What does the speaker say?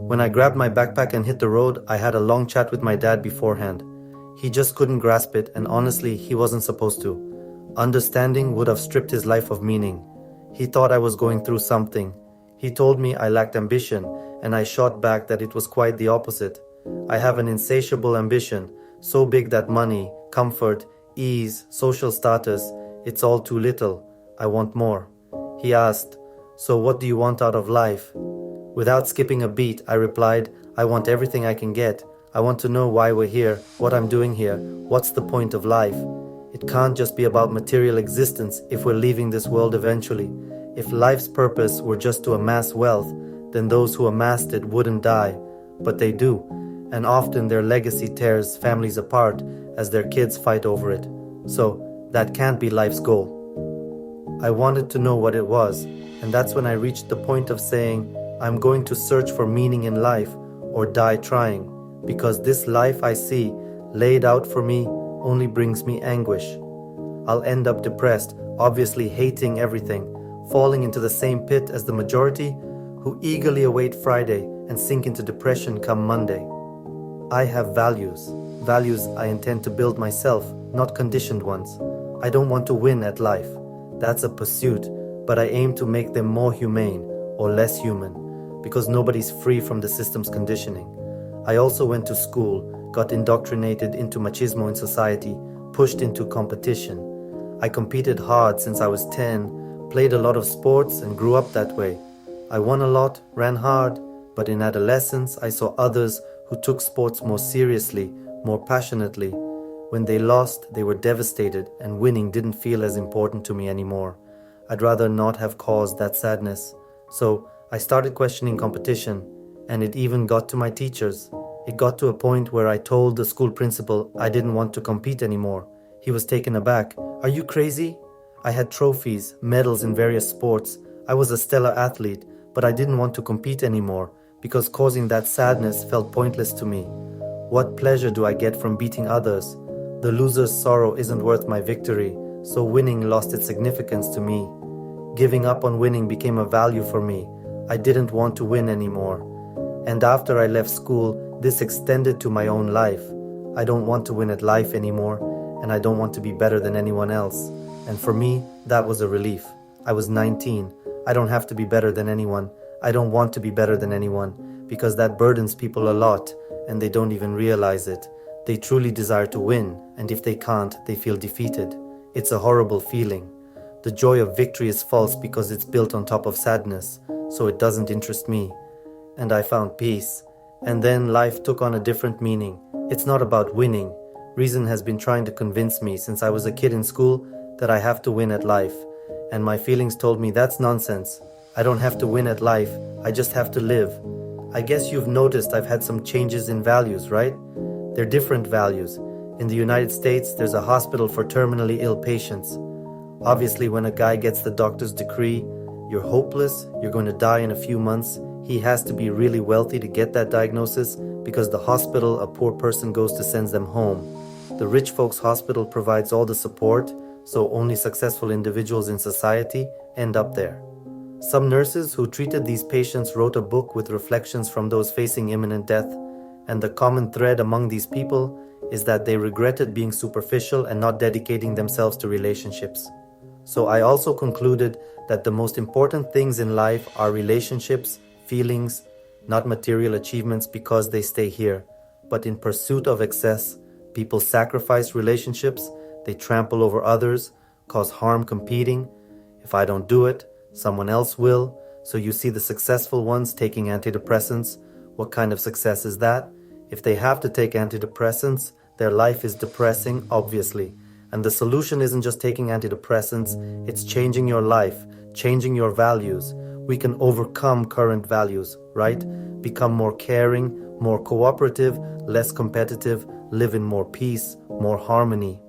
When I grabbed my backpack and hit the road, I had a long chat with my dad beforehand. He just couldn't grasp it, and honestly, he wasn't supposed to. Understanding would have stripped his life of meaning. He thought I was going through something. He told me I lacked ambition, and I shot back that it was quite the opposite. I have an insatiable ambition, so big that money, comfort, ease, social status, it's all too little. I want more. He asked, "So what do you want out of life?" Without skipping a beat, I replied, "I want everything I can get. I want to know why we're here, what I'm doing here, what's the point of life. It can't just be about material existence if we're leaving this world eventually. If life's purpose were just to amass wealth, then those who amassed it wouldn't die. But they do, and often their legacy tears families apart as their kids fight over it. So that can't be life's goal." I wanted to know what it was, and that's when I reached the point of saying, I'm going to search for meaning in life or die trying, because this life I see laid out for me only brings me anguish. I'll end up depressed, obviously hating everything, falling into the same pit as the majority who eagerly await Friday and sink into depression come Monday. I have values I intend to build myself, not conditioned ones. I don't want to win at life. That's a pursuit, but I aim to make them more humane or less human, because nobody's free from the system's conditioning. I also went to school, got indoctrinated into machismo in society, pushed into competition. I competed hard since I was 10, played a lot of sports and grew up that way. I won a lot, ran hard, but in adolescence I saw others who took sports more seriously, more passionately. When they lost, they were devastated, and winning didn't feel as important to me anymore. I'd rather not have caused that sadness. So I started questioning competition, and it even got to my teachers. It got to a point where I told the school principal I didn't want to compete anymore. He was taken aback. "Are you crazy?" I had trophies, medals in various sports. I was a stellar athlete, but I didn't want to compete anymore because causing that sadness felt pointless to me. What pleasure do I get from beating others? The loser's sorrow isn't worth my victory, so winning lost its significance to me. Giving up on winning became a value for me. I didn't want to win anymore. And after I left school, this extended to my own life. I don't want to win at life anymore, and I don't want to be better than anyone else. And for me, that was a relief. I was 19. I don't have to be better than anyone. I don't want to be better than anyone, because that burdens people a lot, and they don't even realize it. They truly desire to win, and if they can't, they feel defeated. It's a horrible feeling. The joy of victory is false because it's built on top of sadness, so it doesn't interest me. And I found peace. And then life took on a different meaning. It's not about winning. Reason has been trying to convince me since I was a kid in school that I have to win at life. And my feelings told me that's nonsense. I don't have to win at life. I just have to live. I guess you've noticed I've had some changes in values, right? They're different values. In the United States, there's a hospital for terminally ill patients. Obviously, when a guy gets the doctor's decree, you're hopeless, you're going to die in a few months, he has to be really wealthy to get that diagnosis because the hospital a poor person goes to sends them home. The rich folks' hospital provides all the support, so only successful individuals in society end up there. Some nurses who treated these patients wrote a book with reflections from those facing imminent death, and the common thread among these people is that they regretted being superficial and not dedicating themselves to relationships. So I also concluded that the most important things in life are relationships, feelings, not material achievements because they stay here. But in pursuit of excess, people sacrifice relationships, they trample over others, cause harm competing. If I don't do it, someone else will. So you see the successful ones taking antidepressants. What kind of success is that? If they have to take antidepressants, their life is depressing, obviously. And the solution isn't just taking antidepressants, it's changing your life, changing your values. We can overcome current values, right? Become more caring, more cooperative, less competitive, live in more peace, more harmony.